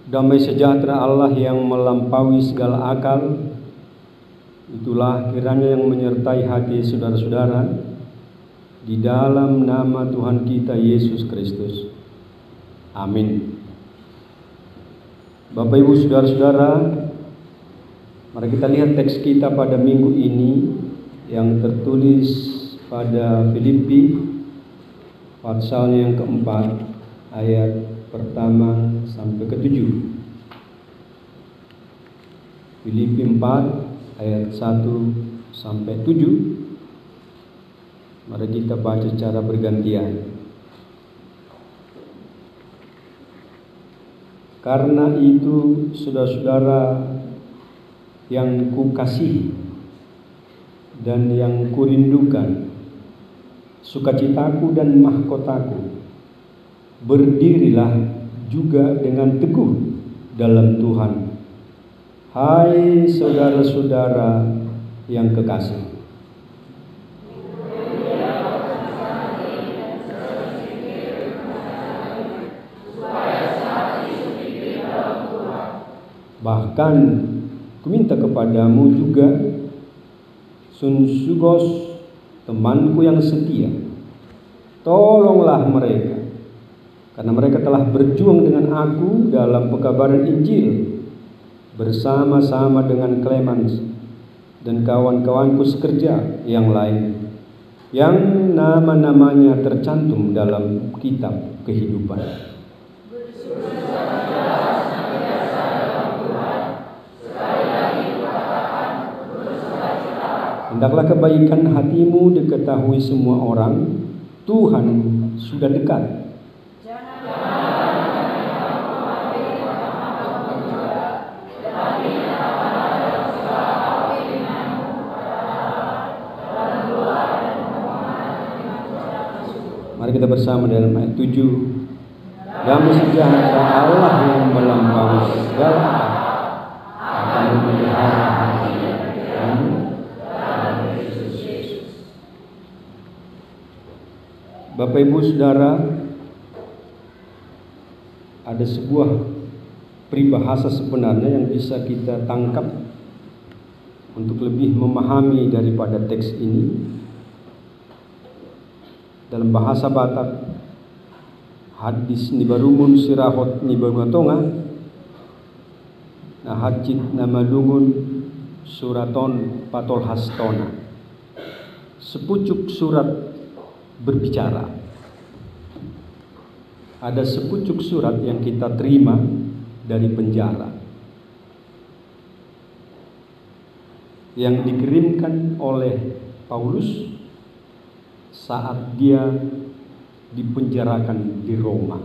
Damai sejahtera Allah yang melampaui segala akal, itulah kiranya yang menyertai hati saudara-saudara di dalam nama Tuhan kita Yesus Kristus. Amin. Bapak Ibu saudara-saudara, mari kita lihat teks kita pada minggu ini yang tertulis pada Filipi pasalnya yang keempat, ayat pertama sampai ke-7. Filipi 4 ayat 1 sampai 7. Mari kita baca secara bergantian. Karena itu, saudara-saudara yang kukasihi dan yang kurindukan, sukacitaku dan mahkotaku, berdirilah juga dengan teguh dalam Tuhan. Hai saudara-saudara yang kekasih. Bahkan kuminta kepadamu juga, Sunsugos, temanku yang setia, tolonglah mereka, karena mereka telah berjuang dengan aku dalam pekabaran Injil bersama-sama dengan Clemens dan kawan-kawanku sekerja yang lain, yang nama-namanya tercantum dalam kitab kehidupan. Hendaklah kebaikan hatimu diketahui semua orang, Tuhan sudah dekat. Mari kita bersama dalam ayat 7. Damai sejahtera Allah yang melampaui segala akan memelihara hati kamu. Bapak Ibu Saudara, ada sebuah peribahasa sebenarnya yang bisa kita tangkap untuk lebih memahami daripada teks ini. Dalam bahasa Batak, hadis nibarumun sirahot nibarumatonga, nah hajit namalungun suraton patol hastona. Sepucuk surat berbicara. Ada sepucuk surat yang kita terima dari penjara, yang dikirimkan oleh Paulus saat dia dipenjarakan di Roma.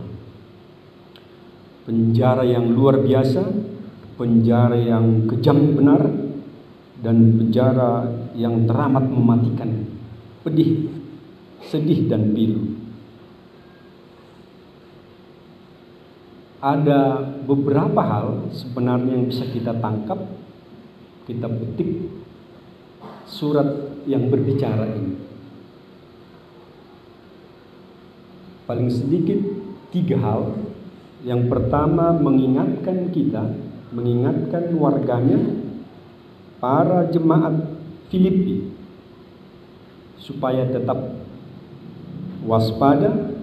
Penjara yang luar biasa, penjara yang kejam benar, dan penjara yang teramat mematikan, pedih, sedih dan pilu. Ada beberapa hal sebenarnya yang bisa kita tangkap, kita petik surat yang berbicara ini. Paling sedikit 3 hal. Yang pertama, mengingatkan kita, mengingatkan warganya, para jemaat Filipi, supaya tetap waspada,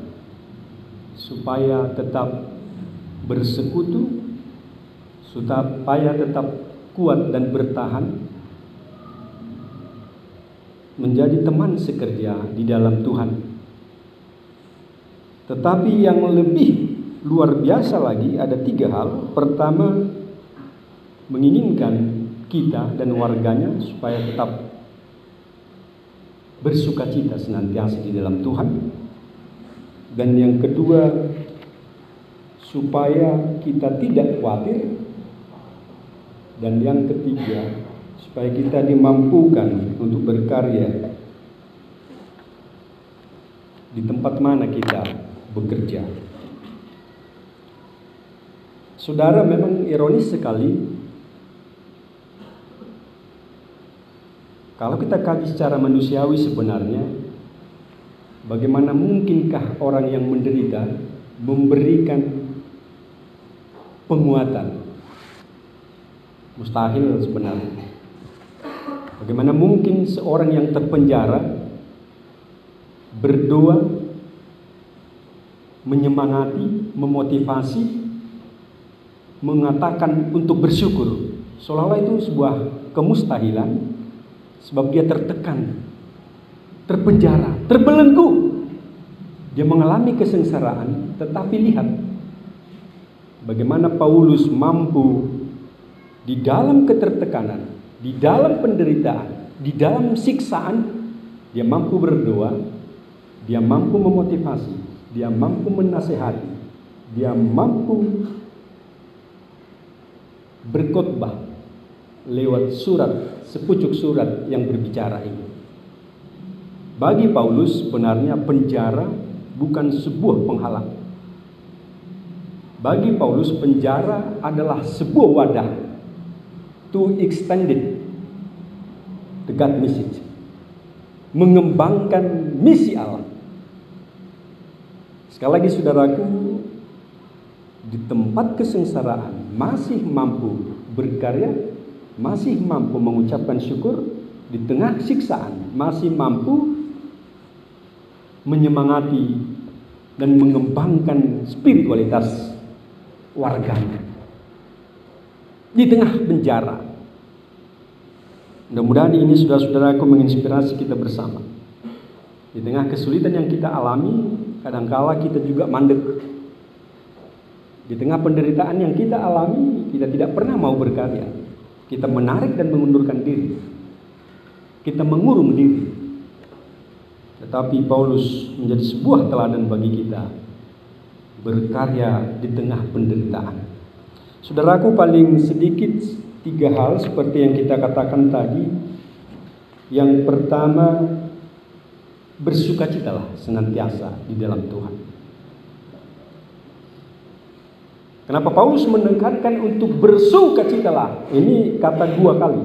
supaya tetap bersekutu, supaya tetap kuat dan bertahan, menjadi teman sekerja di dalam Tuhan. Tetapi yang lebih luar biasa lagi, ada 3 hal. Pertama, menginginkan kita dan warganya supaya tetap bersukacita senantiasa di dalam Tuhan. Dan yang kedua, supaya kita tidak khawatir. Dan yang ketiga, supaya kita dimampukan untuk berkarya di tempat mana kita bekerja. Saudara, memang ironis sekali kalau kita kaji secara manusiawi sebenarnya, bagaimana mungkinkah orang yang menderita memberikan penguatan. Mustahil sebenarnya. Bagaimana mungkin seorang yang terpenjara berdoa, menyemangati, memotivasi, mengatakan untuk bersyukur, seolah-olah itu sebuah kemustahilan, sebab dia tertekan, terpenjara, terbelenggu. Dia mengalami kesengsaraan, tetapi lihat bagaimana Paulus mampu di dalam ketertekanan, di dalam penderitaan, di dalam siksaan, dia mampu berdoa, dia mampu memotivasi, dia mampu menasehati, dia mampu berkhotbah lewat surat, sepucuk surat yang berbicara ini. Bagi Paulus sebenarnya penjara bukan sebuah penghalang. Bagi Paulus penjara adalah sebuah wadah to extend the God message, mengembangkan misi Allah. Sekali lagi saudaraku, di tempat kesengsaraan masih mampu berkarya, masih mampu mengucapkan syukur, di tengah siksaan masih mampu menyemangati dan mengembangkan spiritualitas warganya. Di tengah penjara. Mudah-mudahan ini saudara-saudaraku menginspirasi kita bersama. Di tengah kesulitan yang kita alami, kadangkala kita juga mandek. Di tengah penderitaan yang kita alami, kita tidak pernah mau berkarya. Kita menarik dan mengundurkan diri. Kita mengurung diri. Tetapi Paulus menjadi sebuah teladan bagi kita, berkarya di tengah penderitaan. Saudaraku, paling sedikit 3 hal seperti yang kita katakan tadi. Yang pertama, bersukacitalah senantiasa di dalam Tuhan. Kenapa Paulus menekankan untuk bersukacitalah? Ini kata 2 kali.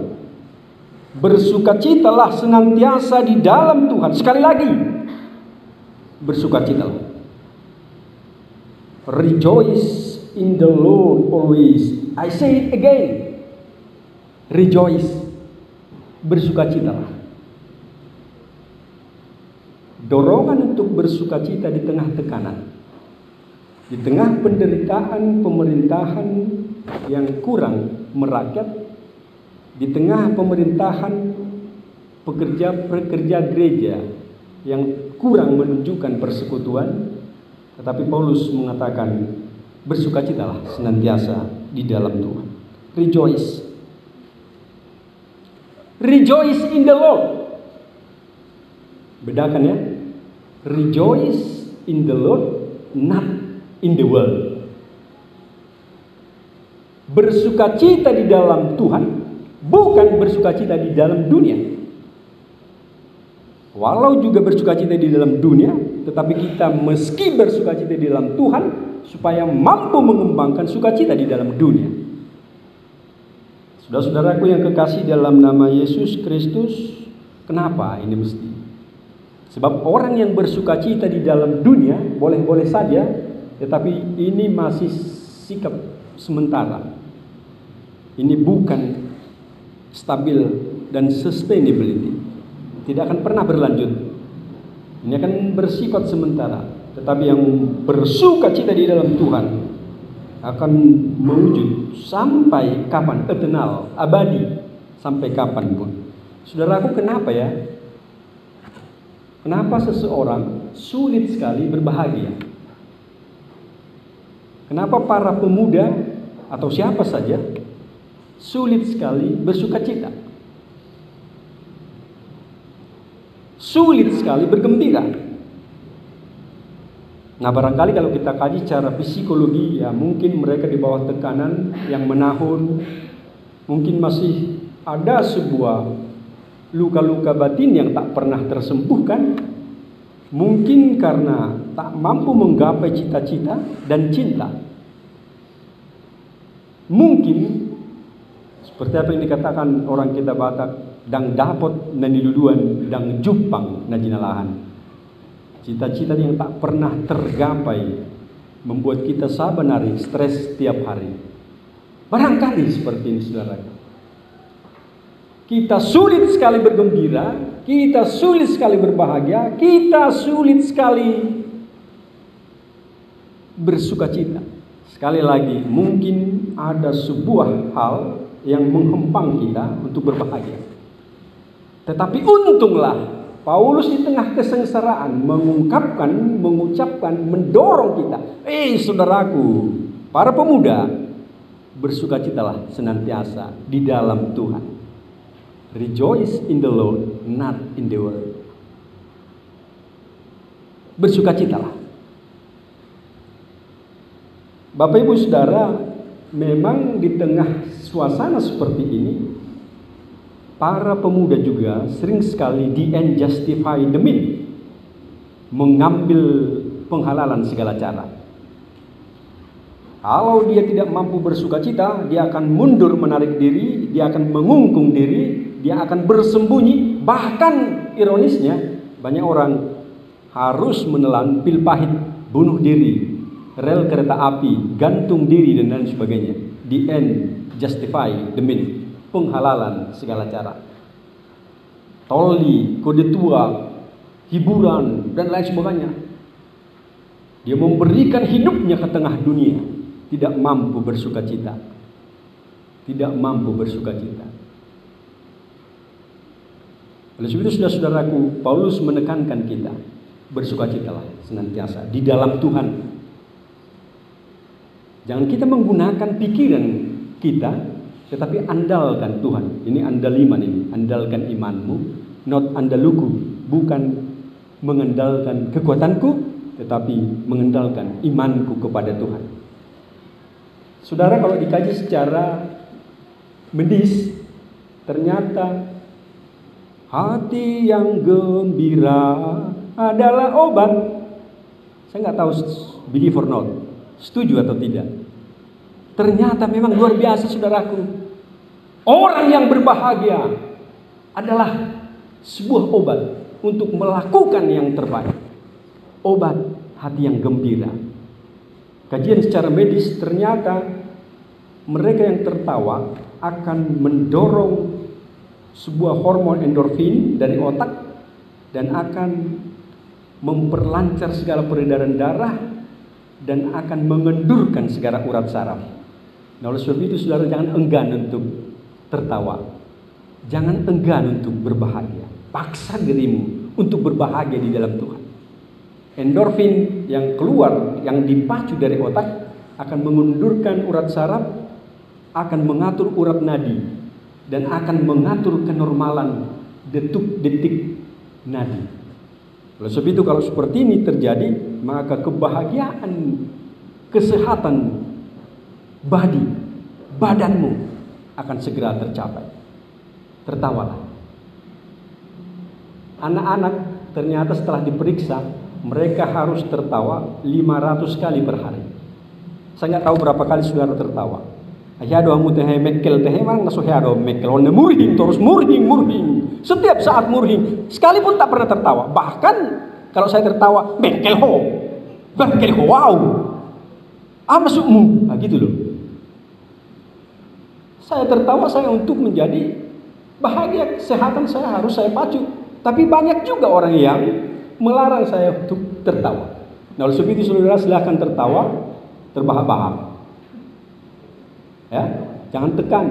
Bersukacitalah senantiasa di dalam Tuhan. Sekali lagi, bersukacitalah. Rejoice in the Lord always. I say it again. Rejoice. Bersukacitalah. Dorongan untuk bersukacita di tengah tekanan, di tengah penderitaan pemerintahan yang kurang merakyat, di tengah pemerintahan pekerja-pekerja gereja yang kurang menunjukkan persekutuan. Tetapi Paulus mengatakan, bersukacitalah senantiasa di dalam Tuhan. Rejoice. Rejoice in the Lord. Bedakan ya. Rejoice in the Lord, not in the world. Bersukacita di dalam Tuhan, bukan bersukacita di dalam dunia. Walau juga bersukacita di dalam dunia, tetapi kita meski bersukacita di dalam Tuhan, supaya mampu mengembangkan sukacita di dalam dunia. Saudara-saudaraku yang kekasih dalam nama Yesus Kristus, kenapa ini mesti? Sebab orang yang bersukacita di dalam dunia boleh-boleh saja, tetapi ini masih sikap sementara. Ini bukan stabil dan sustainability. Tidak akan pernah berlanjut. Ini akan bersifat sementara. Tetapi yang bersukacita di dalam Tuhan akan mewujud sampai kapan? Eternal, abadi, sampai kapanpun. Saudaraku, kenapa ya? Kenapa seseorang sulit sekali berbahagia? Kenapa para pemuda atau siapa saja sulit sekali bersukacita? Sulit sekali bergembira. Nah, barangkali kalau kita kaji secara psikologi, ya mungkin mereka di bawah tekanan yang menahun, mungkin masih ada sebuah luka-luka batin yang tak pernah tersembuhkan, mungkin karena tak mampu menggapai cita-cita dan cinta. Mungkin seperti apa yang dikatakan orang kita Batak, dang dapot naniluduan dang jupang najinalahan. Cita-cita yang tak pernah tergapai membuat kita saban hari stres setiap hari. Barangkali seperti ini, saudara. Kita sulit sekali bergembira, kita sulit sekali berbahagia, kita sulit sekali bersukacita. Sekali lagi, mungkin ada sebuah hal yang menghempang kita untuk berbahagia. Tetapi untunglah Paulus di tengah kesengsaraan mengungkapkan, mengucapkan, mendorong kita. Saudaraku, para pemuda, bersukacitalah senantiasa di dalam Tuhan. Rejoice in the Lord, not in the world. Bersukacitalah. Bapak Ibu Saudara, memang di tengah suasana seperti ini, para pemuda juga sering sekali justify the mean, mengambil penghalalan segala cara. Kalau dia tidak mampu bersukacita, dia akan mundur menarik diri, dia akan mengungkung diri, dia akan bersembunyi. Bahkan ironisnya, banyak orang harus menelan pil pahit, bunuh diri, rel kereta api, gantung diri, dan lain sebagainya. The end justify the mean, penghalalan segala cara. Toli, kode tua, hiburan, dan lain sebagainya. Dia memberikan hidupnya ke tengah dunia, tidak mampu bersukacita. Tidak mampu bersukacita. Oleh sebab itu, saudara-saudaraku, Paulus menekankan kita, bersukacitalah senantiasa di dalam Tuhan. Jangan kita menggunakan pikiran kita, tetapi andalkan Tuhan. Ini andaliman ini, andalkan imanmu, not andaluku, bukan mengandalkan kekuatanku, tetapi mengandalkan imanku kepada Tuhan. Saudara, kalau dikaji secara medis, ternyata hati yang gembira adalah obat. Saya nggak tahu believe or not, setuju atau tidak. Ternyata memang luar biasa, saudaraku. Orang yang berbahagia adalah sebuah obat untuk melakukan yang terbaik. Obat hati yang gembira. Kajian secara medis, ternyata mereka yang tertawa akan mendorong sebuah hormon endorfin dari otak dan akan memperlancar segala peredaran darah dan akan mengendurkan segala urat saraf. Nah, oleh sebab itu, saudara, jangan enggan untuk tertawa. Jangan enggan untuk berbahagia. Paksa dirimu untuk berbahagia di dalam Tuhan. Endorfin yang keluar, yang dipacu dari otak, akan mengundurkan urat saraf, akan mengatur urat nadi, dan akan mengatur kenormalan detik-detik nadi. Oleh sebab itu, kalau seperti ini terjadi, maka kebahagiaan, kesehatan badanmu akan segera tercapai. Tertawalah. Anak-anak ternyata setelah diperiksa, mereka harus tertawa 500 kali per hari. Saya nggak tahu berapa kali saudara tertawa. Asyhadu an la ilaha illallah wa murhing, terus murhing. Setiap saat murhing, sekalipun tak pernah tertawa. Bahkan kalau saya tertawa, bengkel ho, wow. Masukmu, gitu loh. Saya tertawa saya untuk menjadi bahagia, kesehatan saya harus saya pacu. Tapi banyak juga orang yang melarang saya untuk tertawa. Nah, oleh sebab itu, saudara, silakan tertawa, terbahak-bahak. Ya, jangan tekan,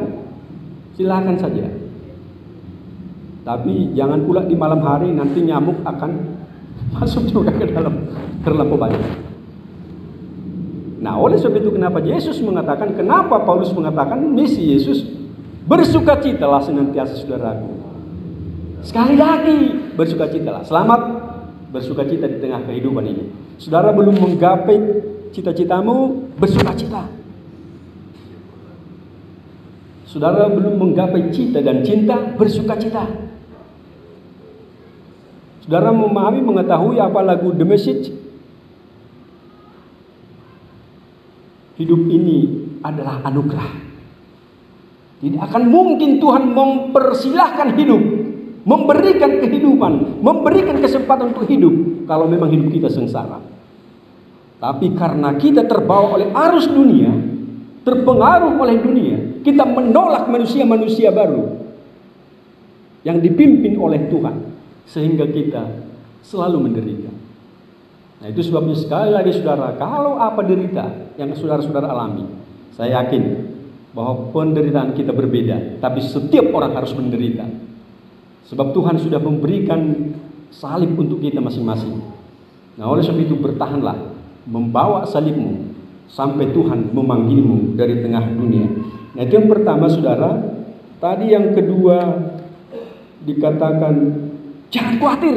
silakan saja. Tapi jangan pula di malam hari, nanti nyamuk akan masuk juga ke dalam terlampau banyak. Nah, oleh sebab itu, kenapa Paulus mengatakan misi Yesus, bersukacitalah senantiasa, saudaraku. Sekali lagi, bersukacitalah. Selamat bersukacita di tengah kehidupan ini. Saudara belum menggapai cita-citamu, bersukacita. Saudara belum menggapai cita dan cinta, bersukacita. Saudara memahami, mengetahui apa lagu The Message? Hidup ini adalah anugerah. Tidak akan mungkin Tuhan mempersilahkan hidup, memberikan kehidupan, memberikan kesempatan untuk hidup kalau memang hidup kita sengsara. Tapi karena kita terbawa oleh arus dunia, terpengaruh oleh dunia, kita menolak manusia-manusia baru yang dipimpin oleh Tuhan, sehingga kita selalu menderita. Nah, itu sebabnya sekali lagi saudara, kalau apa derita yang saudara-saudara alami, saya yakin bahwa penderitaan kita berbeda, tapi setiap orang harus menderita. Sebab Tuhan sudah memberikan salib untuk kita masing-masing. Nah, oleh sebab itu bertahanlah membawa salibmu sampai Tuhan memanggilmu dari tengah dunia. Nah, itu yang pertama saudara. Tadi yang kedua dikatakan jangan khawatir.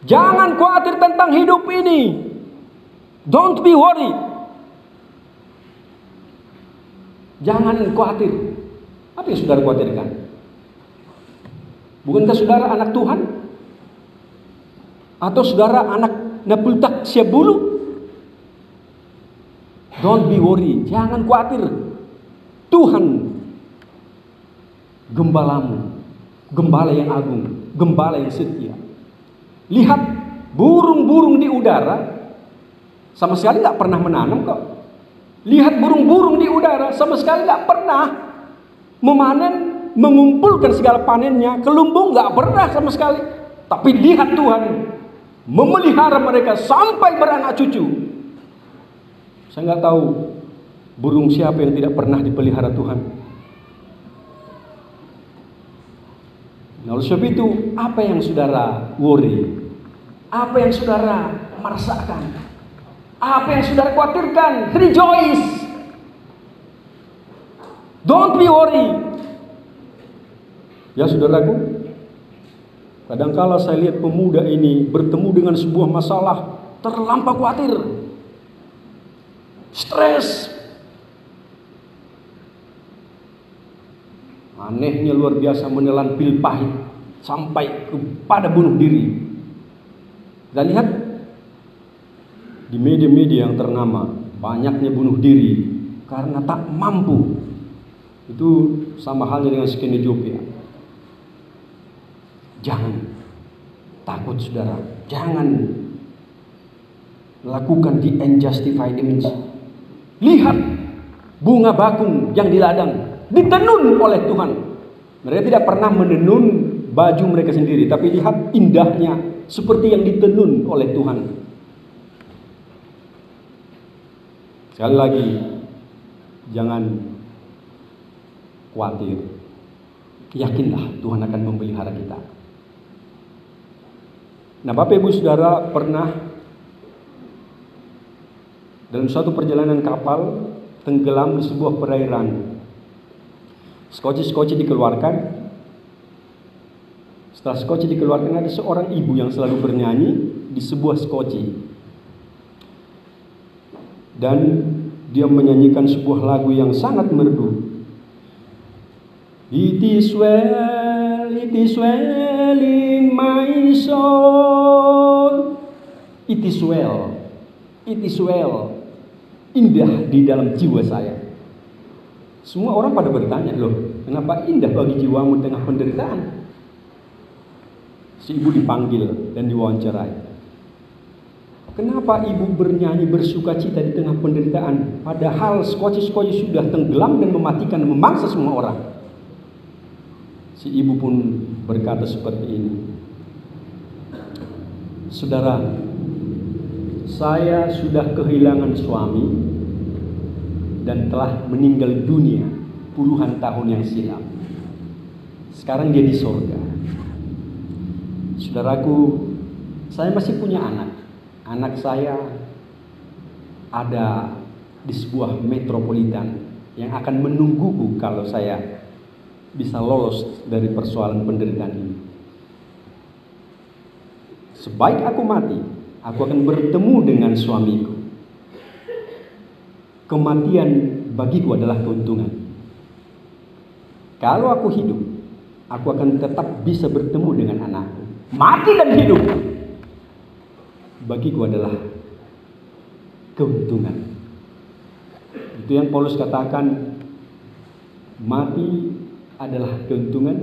Jangan khawatir tentang hidup ini. Don't be worried. Jangan khawatir. Apa yang saudara khawatirkan? Bukankah saudara anak Tuhan? Atau saudara anak Napultak Siabulu? Don't be worried. Jangan khawatir. Tuhan gembalamu, gembala yang agung, gembala yang setia. Lihat burung-burung di udara, sama sekali nggak pernah menanam kok. Lihat burung-burung di udara, sama sekali nggak pernah memanen, mengumpulkan segala panennya, ke lumbung nggak pernah sama sekali. Tapi lihat Tuhan memelihara mereka sampai beranak cucu. Saya nggak tahu burung siapa yang tidak pernah dipelihara Tuhan. Nah, oleh sebab itu, apa yang saudara worry? Apa yang saudara merasakan? Apa yang saudara khawatirkan? Rejoice. Don't be worry. Ya saudaraku, kadangkala saya lihat pemuda ini bertemu dengan sebuah masalah, terlampau khawatir, stres. Anehnya luar biasa, menelan pil pahit sampai kepada bunuh diri. Kita lihat di media-media yang ternama, banyaknya bunuh diri karena tak mampu. Itu sama halnya dengan skin Ethiopia. Jangan takut saudara, jangan lakukan the unjustified image. Lihat bunga bakung yang di ladang, ditenun oleh Tuhan. Mereka tidak pernah menenun baju mereka sendiri, tapi lihat indahnya seperti yang ditenun oleh Tuhan. Sekali lagi, jangan khawatir. Yakinlah Tuhan akan memelihara kita. Nah, Bapak Ibu Saudara, pernah dalam suatu perjalanan kapal tenggelam di sebuah perairan. Skoci dikeluarkan. Setelah skoci dikeluarkan, ada seorang ibu yang selalu bernyanyi di sebuah skoci. Dan dia menyanyikan sebuah lagu yang sangat merdu. It is well in my soul. It is well. Indah di dalam jiwa saya. Semua orang pada bertanya, loh, kenapa indah bagi jiwamu tengah penderitaan? Si ibu dipanggil dan diwawancarai. Kenapa ibu bernyanyi bersuka cita di tengah penderitaan? Padahal skoci sudah tenggelam dan mematikan dan memangsa semua orang. Si ibu pun berkata seperti ini. Saudara, saya sudah kehilangan suami dan telah meninggal dunia puluhan tahun yang silam. Sekarang dia di surga. Saudaraku, saya masih punya anak. Anak saya ada di sebuah metropolitan yang akan menungguku kalau saya bisa lolos dari persoalan penderitaan ini. Sebaik aku mati, aku akan bertemu dengan suamiku. Kematian bagiku adalah keuntungan. Kalau aku hidup, aku akan tetap bisa bertemu dengan anakku. Mati dan hidup bagiku adalah keuntungan. Itu yang Paulus katakan, mati adalah keuntungan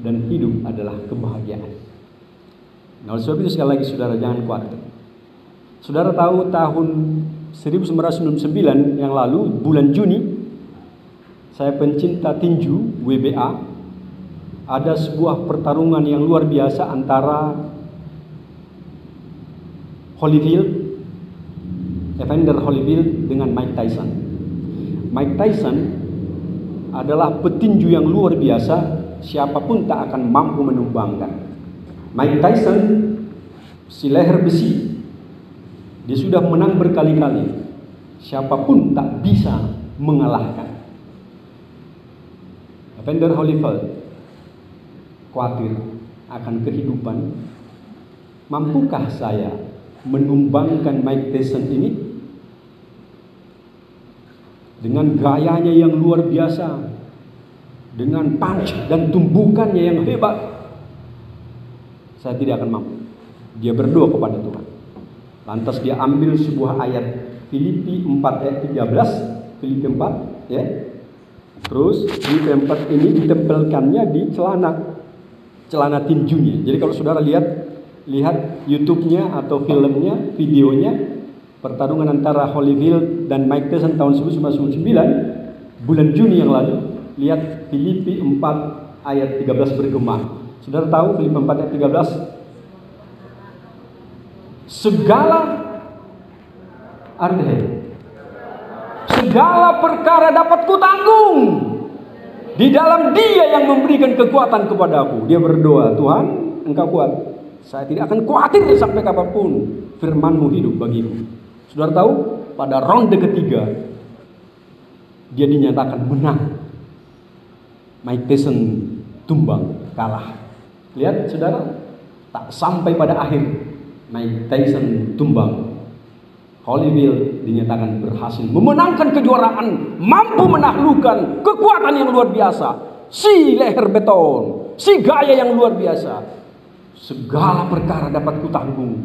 dan hidup adalah kebahagiaan. Nah, oleh sebab itu sekali lagi saudara, jangan khawatir. Saudara tahu tahun 1999 yang lalu, bulan Juni, saya pencinta tinju WBA, ada sebuah pertarungan yang luar biasa antara Evander Holyfield dengan Mike Tyson. Mike Tyson adalah petinju yang luar biasa, siapapun tak akan mampu menumbangkan. Mike Tyson si leher besi, dia sudah menang berkali-kali, siapapun tak bisa mengalahkan. Evander Holyfield khawatir akan kehidupan. Mampukah saya menumbangkan Mike Tyson ini? Dengan gayanya yang luar biasa, dengan punch dan tumbukannya yang hebat, saya tidak akan mampu. Dia berdoa kepada Tuhan. Lantas dia ambil sebuah ayat Filipi 4 ayat 13, Filipi 4 ya. Terus di tempat ini ditempelkannya di celana tinjunya. Jadi kalau saudara lihat YouTube-nya atau filmnya, videonya pertarungan antara Holyfield dan Mike Tyson tahun 1999 bulan Juni yang lalu, lihat Filipi 4 ayat 13 bergema. Saudara tahu Filipi 4 ayat 13? Segala perkara dapat kutanggung di dalam Dia yang memberikan kekuatan kepadaku. Dia berdoa, Tuhan, Engkau kuat. Saya tidak akan khawatir sampai kapanpun. Firman-Mu hidup bagiku. Saudara tahu, pada ronde ketiga dia dinyatakan menang. Mike Tyson tumbang, kalah. Lihat saudara, tak sampai pada akhir Mike Tyson tumbang. Holyfield dinyatakan berhasil memenangkan kejuaraan, mampu menaklukkan kekuatan yang luar biasa, si leher beton, si gaya yang luar biasa. Segala perkara dapat kutanggung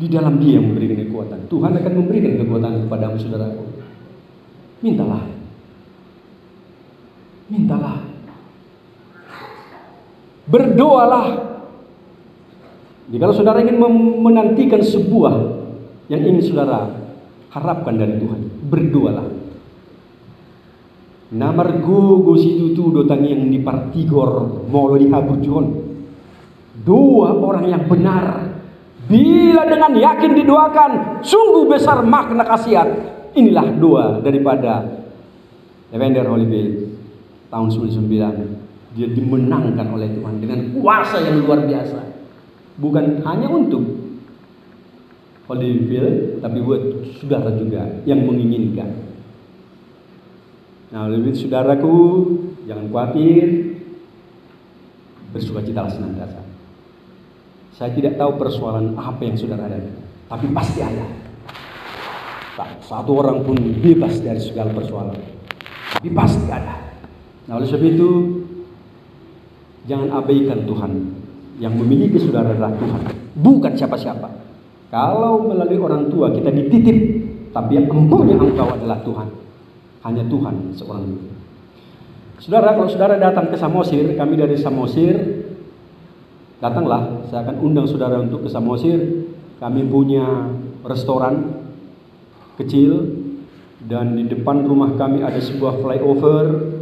di dalam Dia yang memberikan kekuatan. Tuhan akan memberikan kekuatan kepadamu, saudaraku. Mintalah. Berdoalah. Jadi kalau saudara ingin menantikan sebuah yang ingin saudara harapkan dari Tuhan, berdoalah. Namargo gositutu dotang yang dipartigor molo dihaburjon. Doa orang yang benar, bila dengan yakin didoakan, sungguh besar makna khasiat. Inilah doa daripada Evander Holyfield tahun 1999. Dia dimenangkan oleh Tuhan dengan kuasa yang luar biasa. Bukan hanya untuk Holyfield, tapi buat saudara juga yang menginginkan. Nah, lebih saudaraku, jangan khawatir, bersukacitalah senantiasa. Saya tidak tahu persoalan apa yang saudara hadapi, tapi pasti ada. Tak satu orang pun bebas dari segala persoalan, tapi pasti ada. Nah, oleh sebab itu, jangan abaikan Tuhan. Yang memiliki saudara adalah Tuhan, bukan siapa-siapa. Kalau melalui orang tua kita dititip, tapi yang mempunyai engkau adalah Tuhan. Hanya Tuhan seorang itu. Saudara, kalau saudara datang ke Samosir, kami dari Samosir, datanglah, saya akan undang saudara untuk ke Samosir. Kami punya restoran kecil, dan di depan rumah kami ada sebuah flyover,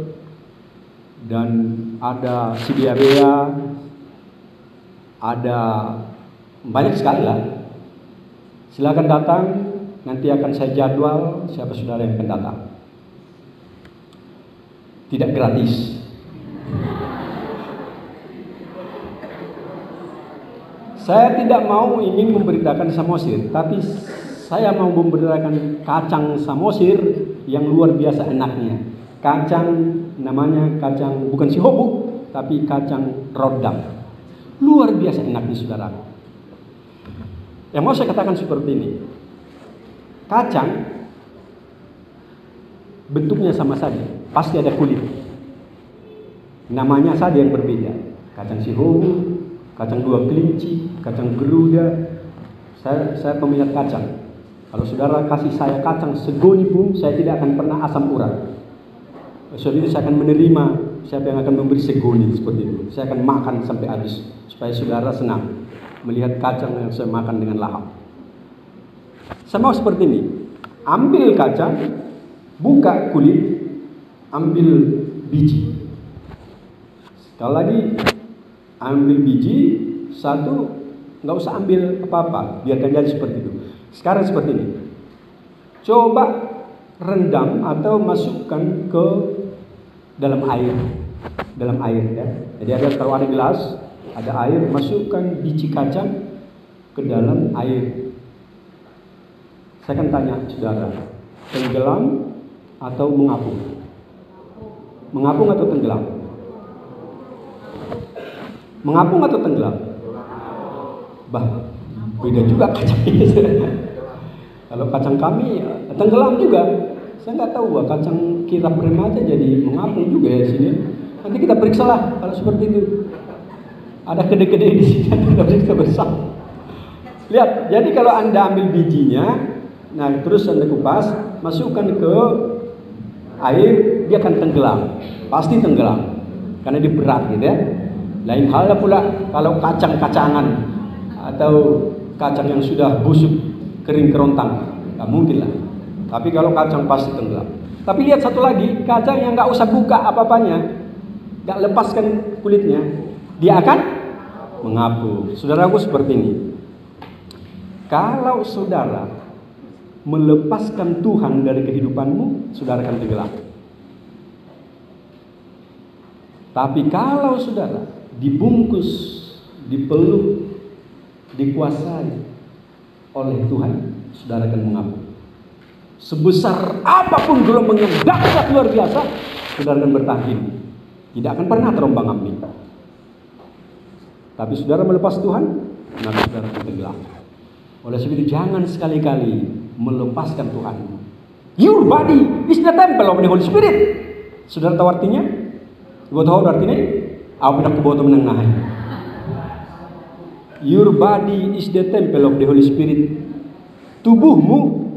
dan ada Sidiabea, ada banyak sekali lah. Silakan datang, nanti akan saya jadwal siapa saudara yang akan datang. Tidak gratis. Saya tidak mau ingin memberitakan Samosir, tapi saya mau memberitakan kacang Samosir yang luar biasa enaknya. Kacang namanya kacang bukan sihobuk, tapi kacang rodam. Luar biasa enaknya, saudara. Yang mau saya katakan seperti ini. Kacang bentuknya sama saja, pasti ada kulit. Namanya saja yang berbeda. Kacang sihobuk, kacang dua kelinci, kacang geruda. Saya peminat kacang. Kalau saudara kasih saya kacang segoni pun, saya tidak akan pernah asam urat. Sebab itu saya akan menerima siapa yang akan memberi segoni seperti itu. Saya akan makan sampai habis supaya saudara senang melihat kacang yang saya makan dengan lahap. Saya mau seperti ini. Ambil kacang, buka kulit, ambil biji. Sekali lagi, ambil biji, satu, nggak usah ambil apa-apa, biarkan jadi seperti itu. Sekarang seperti ini. Coba rendam atau masukkan ke dalam air. Dalam air ya. Jadi kalau ada gelas, ada air, masukkan biji kacang ke dalam air. Saya akan tanya saudara, tenggelam atau mengapung? Mengapung atau tenggelam? Mengapung atau tenggelam? Beda juga kacangnya. Kalau kacang kami tenggelam juga. Saya nggak tahu, kacang kirap remaja jadi mengapung juga ya di sini. Nanti kita periksa lah kalau seperti itu. Ada kede-kede di sini, kita periksa bersama. Lihat, jadi kalau Anda ambil bijinya, nah terus Anda kupas, masukkan ke air, dia akan tenggelam. Pasti tenggelam. Karena dia berat gitu ya. Lain halnya pula kalau kacang-kacangan atau kacang yang sudah busuk, kering kerontang, nggak mungkin lah. Tapi kalau kacang pasti tenggelam. Tapi lihat satu lagi, kacang yang nggak usah buka apa-apanya, nggak lepaskan kulitnya, dia akan mengapung. Saudaraku seperti ini. Kalau saudara melepaskan Tuhan dari kehidupanmu, saudara akan tenggelam. Tapi kalau saudara dibungkus, dipeluk, dikuasai oleh Tuhan, saudara akan mengapung. Sebesar apapun gelombang yang dahsyat luar biasa, saudara akan bertahan. Tidak akan pernah terombang-ambing. Tapi saudara melepas Tuhan, maka saudara akan tenggelam. Oleh sebab itu jangan sekali-kali melepaskan Tuhan. Your body is the temple of the Holy Spirit. Saudara tahu artinya? Ibu tahu artinya? Aku tidak kebawa menengah. Your body is the temple of the Holy Spirit. Tubuhku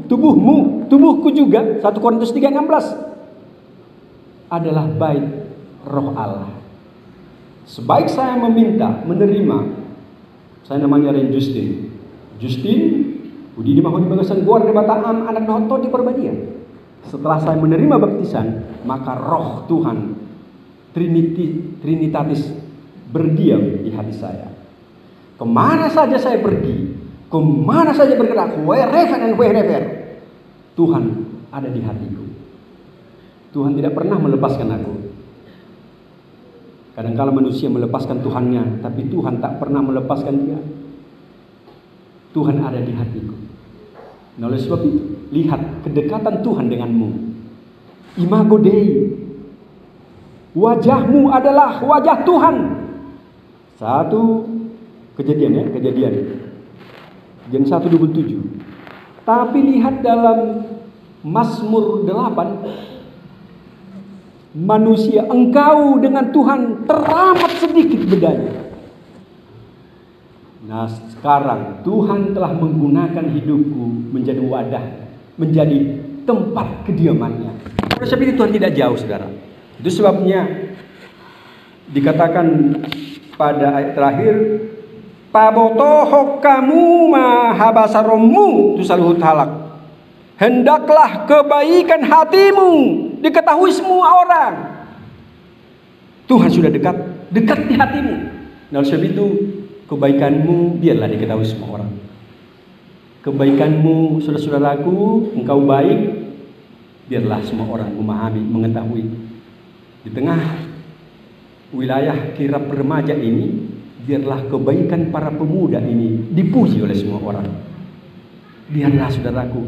juga. 1 Korintus 3:16 adalah bait Roh Allah. Sebaik saya menerima, saya namanya Ren Justin, Budi di Mahoni Bagasan Guar di Batam, anak noto di Perbadian. Setelah saya menerima baptisan, maka Roh Tuhan Trinitatis berdiam di hati saya. Kemana saja saya pergi, kemana saja bergerak, wherever, Tuhan ada di hatiku. Tuhan tidak pernah melepaskan aku. Kadang-kala manusia melepaskan Tuhannya, tapi Tuhan tak pernah melepaskan dia. Tuhan ada di hatiku. Nah, oleh sebab itu, lihat kedekatan Tuhan denganmu. Imago Dei. Wajahmu adalah wajah Tuhan. Satu kejadian. Kejadian 1:27. Tapi lihat dalam Mazmur 8, manusia, engkau dengan Tuhan teramat sedikit bedanya. Nah sekarang Tuhan telah menggunakan hidupku menjadi wadah, menjadi tempat kediamannya. Oleh sebab itu Tuhan tidak jauh, saudara. Itu sebabnya dikatakan pada ayat terakhir, pabotohok kamu mahabasaromu tusaluhut halak. Hendaklah kebaikan hatimu diketahui semua orang. Tuhan sudah dekat di hatimu. Nah, oleh sebab itu kebaikanmu biarlah diketahui semua orang. Kebaikanmu, saudara-saudaraku, engkau baik, biarlah semua orang memahami, mengetahui. Di tengah wilayah kirap remaja ini, biarlah kebaikan para pemuda ini dipuji oleh semua orang. Biarlah saudaraku.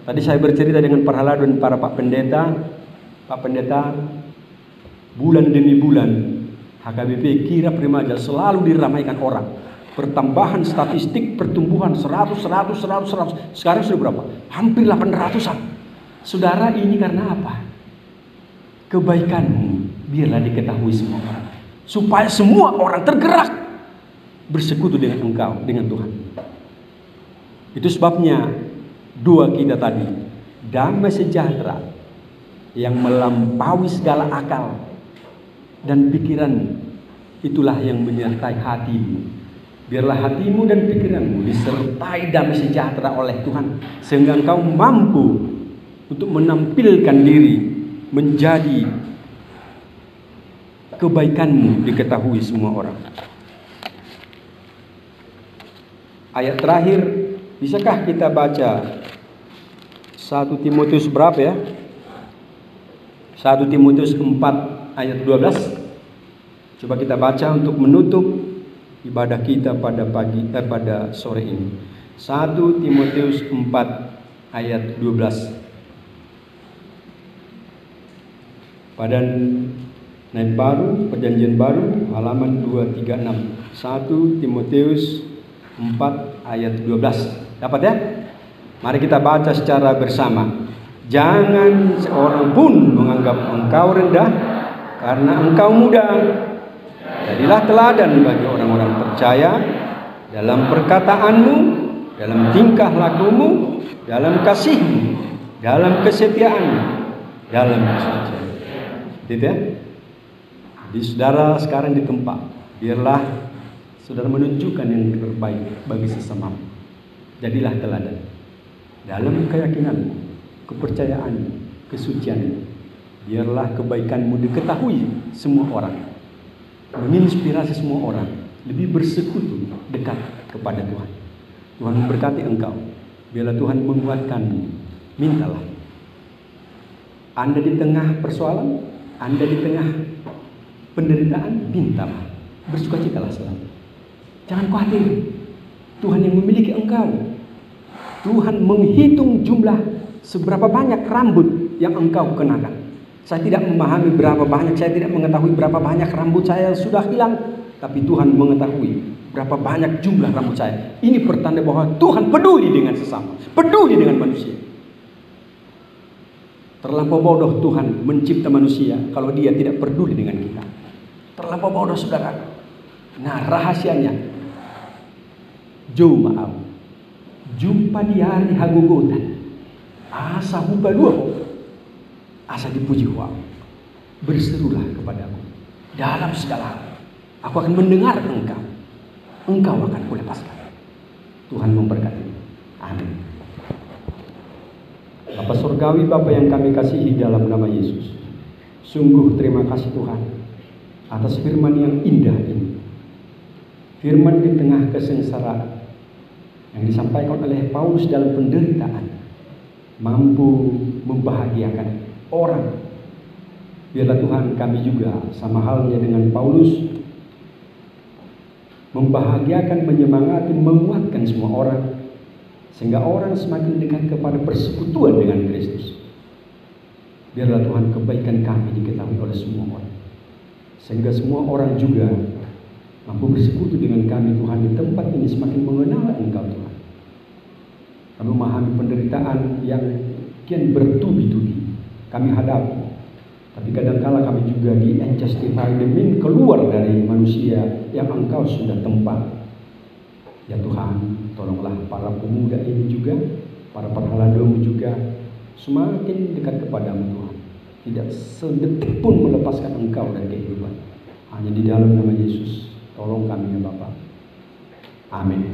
Tadi saya bercerita dengan perhaluan para Pak Pendeta, bulan demi bulan HKBP kirap remaja selalu diramaikan orang. Pertambahan statistik pertumbuhan 100. Sekarang sudah berapa? Hampir 800-an. Saudara, ini karena apa? Kebaikanmu biarlah diketahui semua orang, supaya semua orang tergerak bersekutu dengan engkau, dengan Tuhan. Itu sebabnya doa kita tadi, damai sejahtera yang melampaui segala akal dan pikiranmu, itulah yang menyertai hatimu. Biarlah hatimu dan pikiranmu disertai damai sejahtera oleh Tuhan, sehingga engkau mampu untuk menampilkan diri menjadi kebaikanmu diketahui semua orang. Ayat terakhir, bisakah kita baca 1 Timotius berapa ya? 1 Timotius 4 ayat 12. Coba kita baca untuk menutup ibadah kita pada sore ini. 1 Timotius 4 ayat 12. Badan Naib Baru, Perjanjian Baru, halaman 236. 1 Timotius 4 ayat 12. Dapat ya? Mari kita baca secara bersama. Jangan seorang pun menganggap engkau rendah karena engkau muda. Jadilah teladan bagi orang-orang percaya dalam perkataanmu, dalam tingkah lakumu, dalam kasihmu, dalam kesetiaanmu, dalam kesucian. Gitu ya? Di saudara sekarang di tempat, biarlah saudara menunjukkan yang terbaik bagi sesama. Jadilah teladan dalam keyakinanmu, kepercayaanmu, kesucianmu. Biarlah kebaikanmu diketahui semua orang, menginspirasi semua orang lebih bersekutu dekat kepada Tuhan. Tuhan memberkati engkau. Biarlah Tuhan menguatkanmu. Mintalah. Anda di tengah persoalan, Anda di tengah penderitaan, mintalah. Bersukacitalah selalu. Jangan khawatir. Tuhan yang memiliki engkau. Tuhan menghitung jumlah seberapa banyak rambut yang engkau kenakan. Saya tidak memahami berapa banyak, saya tidak mengetahui berapa banyak rambut saya sudah hilang, tapi Tuhan mengetahui berapa banyak jumlah rambut saya. Ini pertanda bahwa Tuhan peduli dengan sesama, peduli dengan manusia. Terlampau bodoh Tuhan mencipta manusia kalau Dia tidak peduli dengan kita. Terlampau bodoh saudara. Nah, rahasianya, maaf, jumpa di hari hagogotan, asa hubaluah, asa dipuji Tuhan. Berserulah kepadaku dalam segala hal. Aku akan mendengar engkau. Engkau akan kulepaskan. Tuhan memberkati. Amin. Bapa surgawi, Bapa yang kami kasihi dalam nama Yesus, sungguh terima kasih Tuhan atas firman yang indah ini. Firman di tengah kesengsaraan yang disampaikan oleh Paulus dalam penderitaan mampu membahagiakan orang. Biarlah Tuhan kami juga sama halnya dengan Paulus membahagiakan, menyemangati, menguatkan semua orang, sehingga orang semakin dekat kepada persekutuan dengan Kristus. Biarlah Tuhan kebaikan kami diketahui oleh semua orang, sehingga semua orang juga mampu bersekutu dengan kami Tuhan di tempat ini, semakin mengenal Engkau Tuhan. Kami memahami penderitaan yang kian bertubi-tubi kami hadapi, tapi kadangkala kami juga di-justify demi keluar dari manusia yang Engkau sudah tempat. Ya Tuhan, tolonglah para pemuda ini juga, para perhaladomu juga semakin dekat kepadamu Tuhan. Tidak sedetik pun melepaskan Engkau dari kehidupan. Hanya di dalam nama Yesus, tolong kami ya Bapa. Amin.